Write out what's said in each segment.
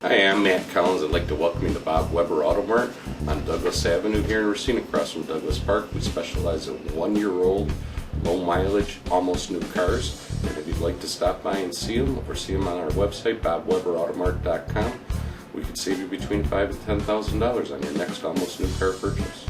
Hi, I'm Matt Collins. I'd like to welcome you to Bob Weber Auto Mart on Douglas Avenue here in Racine, across from Douglas Park. We specialize in 1-year-old, low mileage, almost new cars. And if you'd like to stop by and see them, or see them on our website, bobweberautomart.com, we could save you between $5,000 and $10,000 on your next almost new car purchase.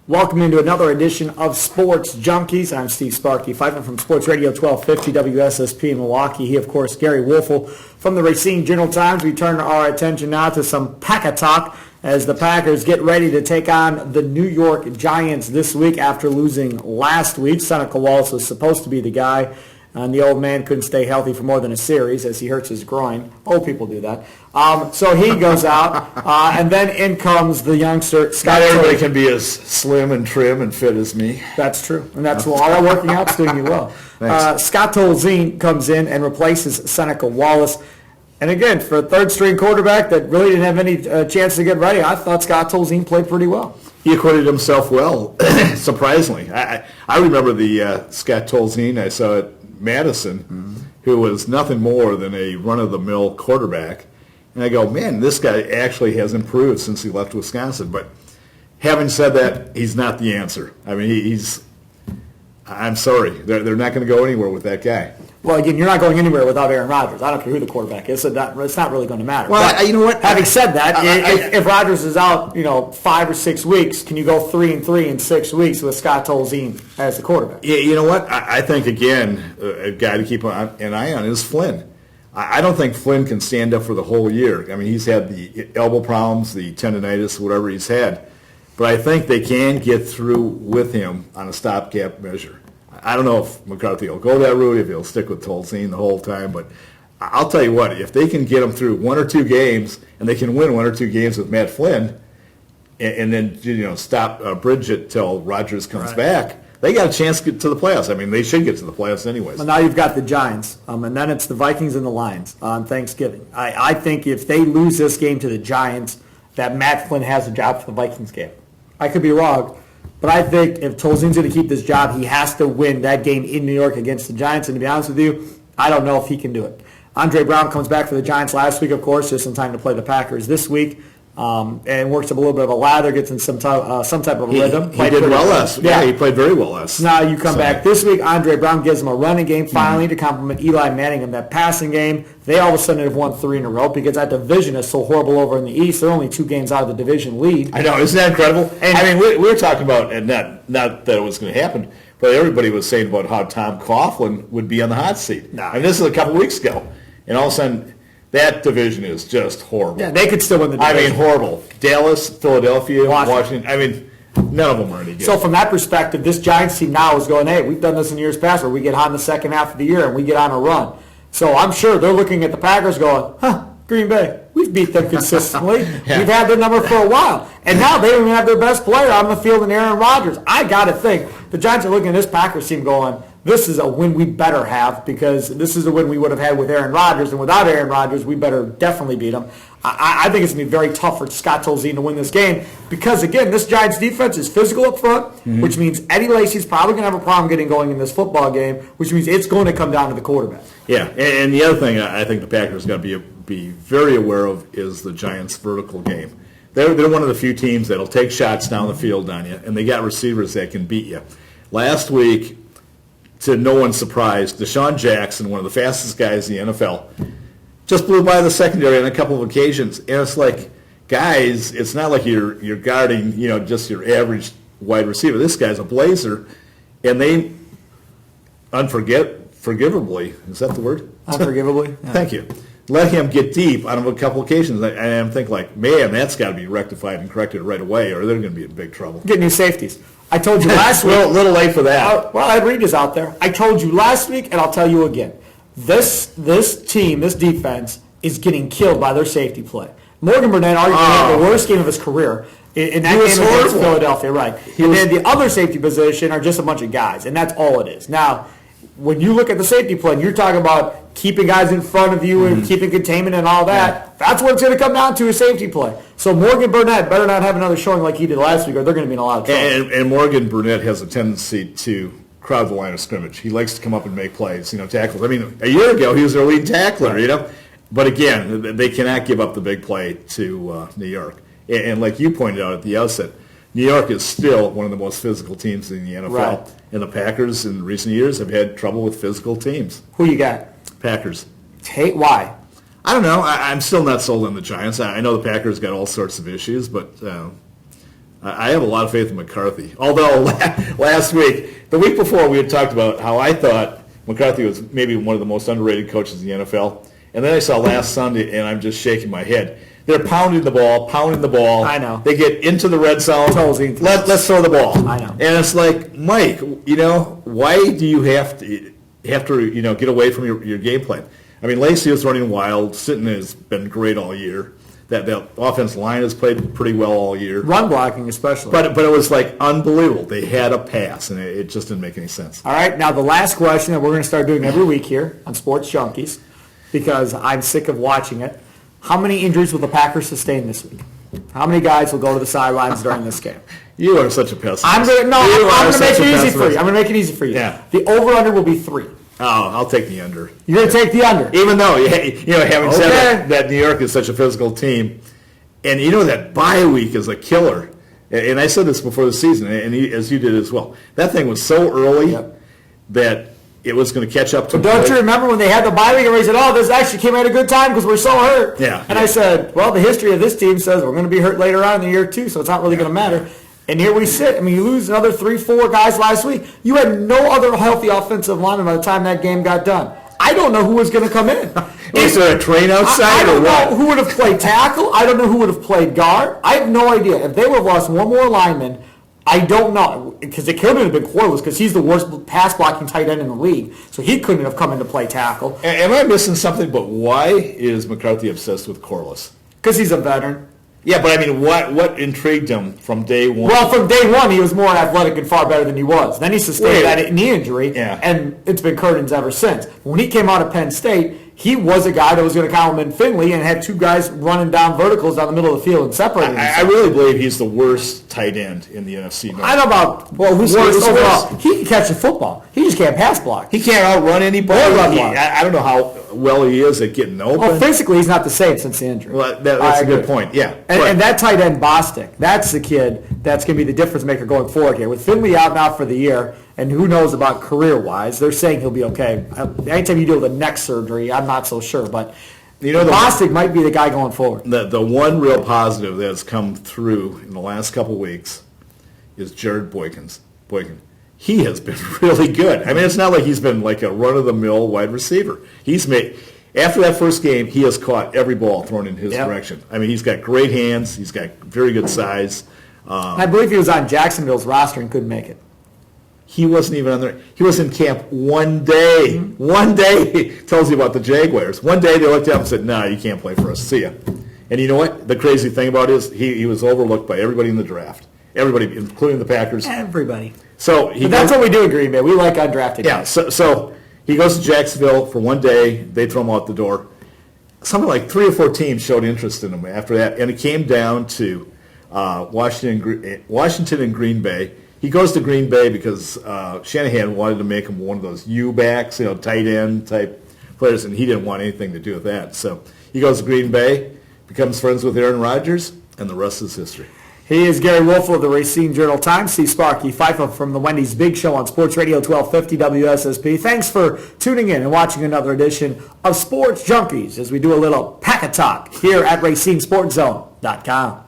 Welcome into another edition of Sports Junkies. I'm Steve Sparky, Fifer from Sports Radio 1250 WSSP in Milwaukee. He, of course, Gery Woelfel from the Racine Journal-Times. We turn our attention now to some Packer talk as the Packers get ready to take on the New York Giants this week after losing last week. Seneca Wallace was supposed to be the guy, and the old man couldn't stay healthy for more than a series as he hurts his groin. Old people do that. So he goes out, and then in comes the youngster, Scott Tolzien. Not everybody can be as slim and trim and fit as me. That's true, and that's all that working out's doing you well. Scott Tolzien comes in and replaces Seneca Wallace. And again, for a third-string quarterback that really didn't have any chance to get ready, I thought Scott Tolzien played pretty well. He acquitted himself well, surprisingly. I remember the Scott Tolzien I saw at Madison, who was nothing more than a run-of-the-mill quarterback. And I go, man, this guy actually has improved since he left Wisconsin. But having said that, he's not the answer. I mean, I'm sorry. They're not going to go anywhere with that guy. Well, again, you're not going anywhere without Aaron Rodgers. I don't care who the quarterback is, so it's not really going to matter. Well, you know what? Having said that, if Rodgers is out, 5 or 6 weeks, can you go 3-3 in 6 weeks with Scott Tolzien as the quarterback? Yeah, you know what? I think, again, a guy to keep an eye on is Flynn. I don't think Flynn can stand up for the whole year. I mean, he's had the elbow problems, the tendonitis, whatever he's had. But I think they can get through with him on a stopgap measure. I don't know if McCarthy will go that route, if he'll stick with Tolzien the whole time. But I'll tell you what, if they can get him through 1 or 2 games, and they can win 1 or 2 games with Matt Flynn, and then stop bridge it till Rodgers comes back, they got a chance to get to the playoffs. I mean, they should get to the playoffs anyways. Well, now you've got the Giants, and then it's the Vikings and the Lions on Thanksgiving. I think if they lose this game to the Giants, that Matt Flynn has a job for the Vikings game. I could be wrong, but I think if Tolzien's going to keep this job, he has to win that game in New York against the Giants. And to be honest with you, I don't know if he can do it. Andre Brown comes back for the Giants last week, of course, just in time to play the Packers this week. And works up a little bit of a lather, gets in some type of rhythm. He did well last week. Yeah, he played very well last week. Now you come back this week, Andre Brown gives him a running game finally to complement Eli Manning in that passing game. They all of a sudden have won 3 in a row because that division is so horrible over in the East. They're only 2 games out of the division lead. I know, isn't that incredible? And I mean, we were talking about, and not that it was going to happen, but everybody was saying about how Tom Coughlin would be on the hot seat. No. And this is a couple weeks ago. And all of a sudden, that division is just horrible. Yeah, they could still win the division. I mean, horrible. Dallas, Philadelphia, Washington. I mean, none of them are any good. So from that perspective, this Giants team now is going, hey, we've done this in years past where we get hot in the second half of the year and we get on a run. So I'm sure they're looking at the Packers going, Green Bay, we've beat them consistently. Yeah. We've had their number for a while. And now they don't even have their best player on the field in Aaron Rodgers. I got to think the Giants are looking at this Packers team going, this is a win we better have because this is a win we would have had with Aaron Rodgers, and without Aaron Rodgers, we better definitely beat him. I think it's going to be very tough for Scott Tolzien to win this game because, again, this Giants defense is physical up front, which means Eddie Lacy's probably going to have a problem getting going in this football game, which means it's going to come down to the quarterback. Yeah, and the other thing I think the Packers got to be very aware of is the Giants' vertical game. They're one of the few teams that will take shots down the field on you, and they got receivers that can beat you. Last week, to no one's surprise, Deshaun Jackson, one of the fastest guys in the NFL, just blew by the secondary on a couple of occasions. And it's like, guys, it's not like you're guarding, just your average wide receiver. This guy's a blazer, and they unforgivably, is that the word? Unforgivably? Yeah. Thank you. Let him get deep on a couple occasions. And I'm thinking like, man, that's got to be rectified and corrected right away, or they're going to be in big trouble. Get new safeties. I told you last week. A little late for that. Well, I'd read this out there. I told you last week, and I'll tell you again. This team, this defense, is getting killed by their safety play. Morgan Burnett arguably had the worst game of his career in that game against Philadelphia, right? And then the other safety position are just a bunch of guys, and that's all it is. Now, when you look at the safety play, and you're talking about keeping guys in front of you and keeping containment and all that, that's what it's going to come down to, a safety play. So Morgan Burnett better not have another showing like he did last week, or they're going to be in a lot of trouble. And Morgan Burnett has a tendency to crowd the line of scrimmage. He likes to come up and make plays, tackles. I mean, a year ago he was their lead tackler, But again, they cannot give up the big play to New York. And like you pointed out at the outset, New York is still one of the most physical teams in the NFL. Right. And the Packers in recent years have had trouble with physical teams. Who you got? Packers. Why? I don't know. I'm still not sold on the Giants. I know the Packers got all sorts of issues, but I have a lot of faith in McCarthy. Although the week before, we had talked about how I thought McCarthy was maybe one of the most underrated coaches in the NFL. And then I saw last Sunday, and I'm just shaking my head. They're pounding the ball. I know. They get into the red zone. Tolzien. Let's throw the ball. I know. And it's like, Mike, why do you have to get away from your game plan? I mean, Lacey is running wild. Sitton has been great all year. That offensive line has played pretty well all year. Run blocking especially. But it was like unbelievable. They had a pass, and it just didn't make any sense. All right, now the last question that we're going to start doing every week here on Sports Junkies, because I'm sick of watching it. How many injuries will the Packers sustain this week? How many guys will go to the sidelines during this game? You are such a pessimist. I'm going to make it easy for you. I'm going to make it easy for you. Yeah. The over-under will be 3. Oh, I'll take the under. You're going to take the under. Even though, having said that New York is such a physical team, and that bye week is a killer. And I said this before the season, and as you did as well. That thing was so early that it was going to catch up to. But don't you remember when they had the bye week and everybody said, this actually came at a good time because we're so hurt? Yeah. And I said, well, the history of this team says we're going to be hurt later on in the year too, so it's not really going to matter. And here we sit. I mean, you lose another 3-4 guys last week. You had no other healthy offensive lineman by the time that game got done. I don't know who was going to come in. Is there a train outside I don't or what? know who would have played tackle. I don't know who would have played guard. I have no idea. If they would have lost one more lineman, I don't know. Because it couldn't have been Quarles because he's the worst pass-blocking tight end in the league. So he couldn't have come in to play tackle. Am I missing something? But why is McCarthy obsessed with Corliss? Because he's a veteran. Yeah, but I mean, what intrigued him from day one? Well, from day one, he was more athletic and far better than he was. Then he sustained that knee injury, and it's been curtains ever since. When he came out of Penn State, he was a guy that was going to compliment Finley and had two guys running down verticals down the middle of the field and separating I really believe he's the worst tight end in the NFC North. I don't know about who's overall. He can catch the football. He just can't pass block. He can't outrun anybody. I don't know how well he is at getting open. Well, physically, he's not the same since the injury. Well, that's a good point, yeah. And that tight end, Bostic, that's the kid that's going to be the difference maker going forward here. With Finley out now for the year, and who knows about career-wise, they're saying he'll be okay. Anytime you deal with a neck surgery, I'm not so sure, but Bostic might be the guy going forward. The one real positive that's come through in the last couple weeks is Jared Boykin. He has been really good. I mean, it's not like he's been like a run-of-the-mill wide receiver. After that first game, he has caught every ball thrown in his direction. I mean, he's got great hands. He's got very good size. I believe he was on Jacksonville's roster and couldn't make it. He wasn't even on there. He was in camp one day. Mm-hmm. One day. Tells you about the Jaguars. One day they looked at him and said, "No, you can't play for us. See ya." And you know what? The crazy thing about it is he was overlooked by everybody in the draft. Everybody, including the Packers. Everybody. But that's what we do in Green Bay. We like undrafted guys. Yeah, so he goes to Jacksonville for one day. They throw him out the door. Something like 3 or 4 teams showed interest in him after that, and it came down to Washington and Green Bay. He goes to Green Bay because Shanahan wanted to make him one of those U-backs, tight end type players, and he didn't want anything to do with that. So he goes to Green Bay, becomes friends with Aaron Rodgers, and the rest is history. He is Gery Woelfel of the Racine Journal-Times. See Sparky, Fifer from the Wendy's Big Show on Sports Radio 1250 WSSP. Thanks for tuning in and watching another edition of Sports Junkies as we do a little pack-a-talk here at RacineSportsZone.com.